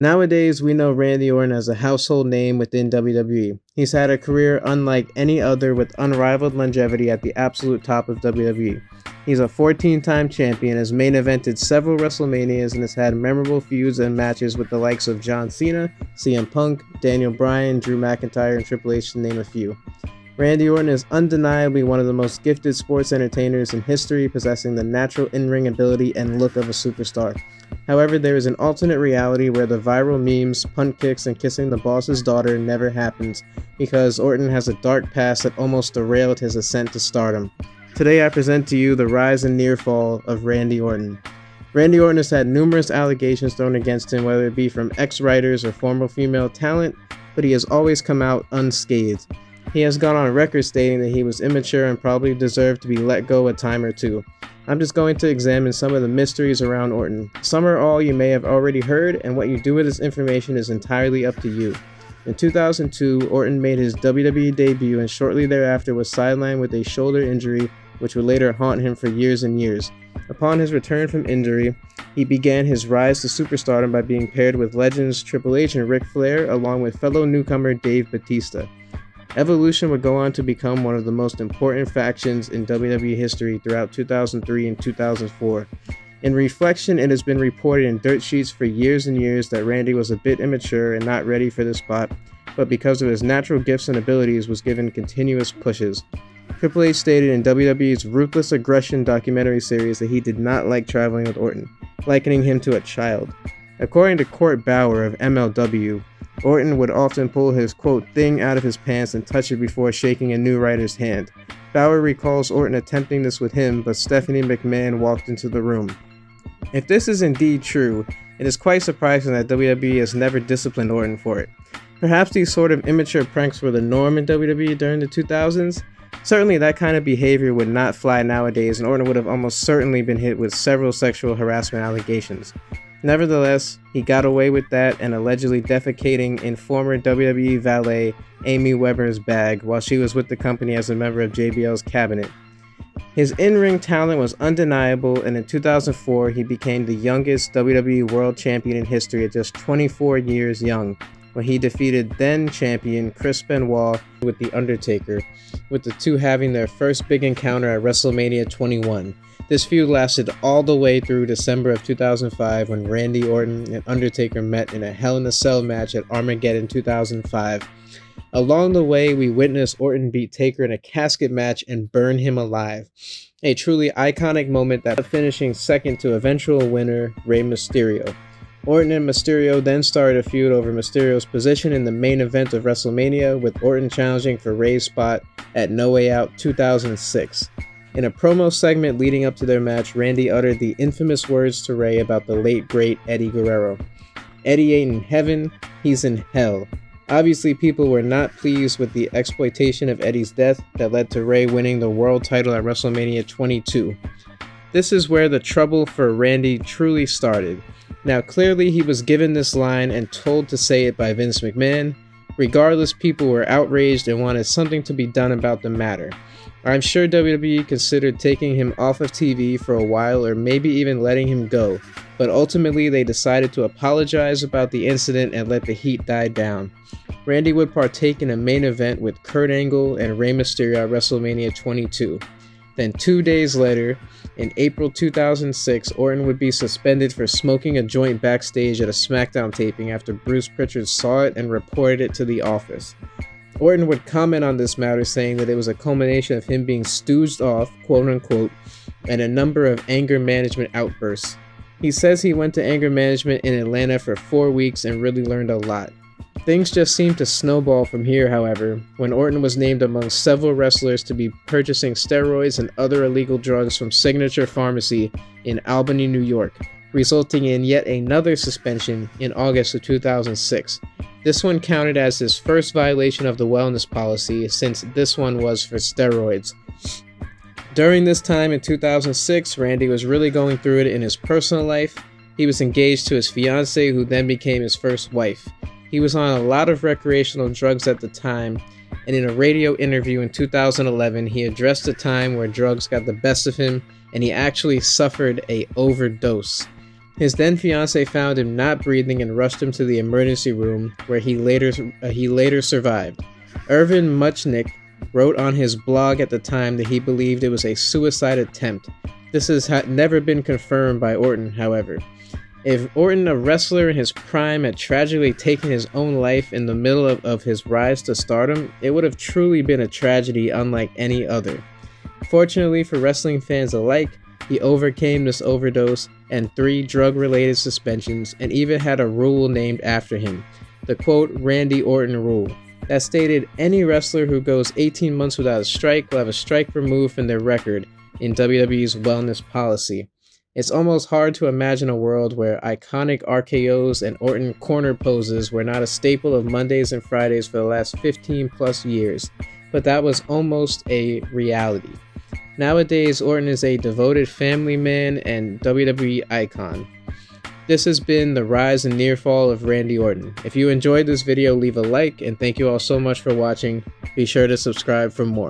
Nowadays, we know Randy Orton as a household name within WWE. He's had a career unlike any other with unrivaled longevity at the absolute top of WWE. He's a 14-time champion, has main evented several WrestleManias, and has had memorable feuds and matches with the likes of John Cena, CM Punk, Daniel Bryan, Drew McIntyre, and Triple H, to name a few. Randy Orton is undeniably one of the most gifted sports entertainers in history, possessing the natural in-ring ability and look of a superstar. However, there is an alternate reality where the viral memes, punt kicks, and kissing the boss's daughter never happens, because Orton has a dark past that almost derailed his ascent to stardom. Today I present to you the rise and near fall of Randy Orton. Randy Orton has had numerous allegations thrown against him, whether it be from ex-writers or former female talent, but he has always come out unscathed. He has gone on record stating that he was immature and probably deserved to be let go a time or two. I'm just going to examine some of the mysteries around Orton. Some or all you may have already heard, and what you do with this information is entirely up to you. In 2002, Orton made his WWE debut and shortly thereafter was sidelined with a shoulder injury, which would later haunt him for years and years. Upon his return from injury, he began his rise to superstardom by being paired with legends Triple H and Ric Flair, along with fellow newcomer Dave Bautista. Evolution would go on to become one of the most important factions in WWE history throughout 2003 and 2004. In reflection, it has been reported in dirt sheets for years and years that Randy was a bit immature and not ready for the spot, but because of his natural gifts and abilities was given continuous pushes. Triple H stated in WWE's Ruthless Aggression documentary series that he did not like traveling with Orton, likening him to a child. According to Court Bauer of MLW, Orton would often pull his, quote, thing out of his pants and touch it before shaking a new writer's hand. Bauer recalls Orton attempting this with him, but Stephanie McMahon walked into the room. If this is indeed true, it is quite surprising that WWE has never disciplined Orton for it. Perhaps these sort of immature pranks were the norm in WWE during the 2000s? Certainly that kind of behavior would not fly nowadays, and Orton would have almost certainly been hit with several sexual harassment allegations. Nevertheless, he got away with that and allegedly defecating in former WWE valet Amy Weber's bag while she was with the company as a member of JBL's cabinet. His in-ring talent was undeniable, and in 2004 he became the youngest WWE World Champion in history at just 24 years young, when he defeated then-champion Chris Benoit with The Undertaker, with the two having their first big encounter at WrestleMania 21. This feud lasted all the way through December of 2005 when Randy Orton and Undertaker met in a Hell in a Cell match at Armageddon 2005. Along the way, we witnessed Orton beat Taker in a casket match and burn him alive. A truly iconic moment that finishing second to eventual winner Rey Mysterio. Orton and Mysterio then started a feud over Mysterio's position in the main event of WrestleMania, with Orton challenging for Rey's spot at No Way Out 2006. In a promo segment leading up to their match, Randy uttered the infamous words to Rey about the late great Eddie Guerrero. Eddie ain't in heaven, he's in hell. Obviously, people were not pleased with the exploitation of Eddie's death that led to Rey winning the world title at WrestleMania 22. This is where the trouble for Randy truly started. Now, clearly he was given this line and told to say it by Vince McMahon. Regardless, people were outraged and wanted something to be done about the matter. I'm sure WWE considered taking him off of TV for a while or maybe even letting him go, but ultimately they decided to apologize about the incident and let the heat die down. Randy would partake in a main event with Kurt Angle and Rey Mysterio at WrestleMania 22. Then 2 days later, in April 2006, Orton would be suspended for smoking a joint backstage at a SmackDown taping after Bruce Pritchard saw it and reported it to The Office. Orton would comment on this matter, saying that it was a culmination of him being stooged off, quote-unquote, and a number of anger management outbursts. He says he went to anger management in Atlanta for 4 weeks and really learned a lot. Things just seemed to snowball from here, however, when Orton was named among several wrestlers to be purchasing steroids and other illegal drugs from Signature Pharmacy in Albany, New York, resulting in yet another suspension in August of 2006. This one counted as his first violation of the wellness policy, since this one was for steroids. During this time in 2006, Randy was really going through it in his personal life. He was engaged to his fiancée, who then became his first wife. He was on a lot of recreational drugs at the time, and in a radio interview in 2011, he addressed a time where drugs got the best of him, and he actually suffered an overdose. His then fiancée found him not breathing and rushed him to the emergency room, where he later survived. Irvin Muchnick wrote on his blog at the time that he believed it was a suicide attempt. This has never been confirmed by Orton, however. If Orton, a wrestler in his prime, had tragically taken his own life in the middle of his rise to stardom, it would have truly been a tragedy unlike any other. Fortunately for wrestling fans alike, he overcame this overdose and 3 drug-related suspensions, and even had a rule named after him, the quote Randy Orton rule, that stated any wrestler who goes 18 months without a strike will have a strike removed from their record in WWE's wellness policy. It's almost hard to imagine a world where iconic RKOs and Orton corner poses were not a staple of Mondays and Fridays for the last 15 plus years, but that was almost a reality. Nowadays, Orton is a devoted family man and WWE icon. This has been the rise and near fall of Randy Orton. If you enjoyed this video, leave a like, and thank you all so much for watching. Be sure to subscribe for more.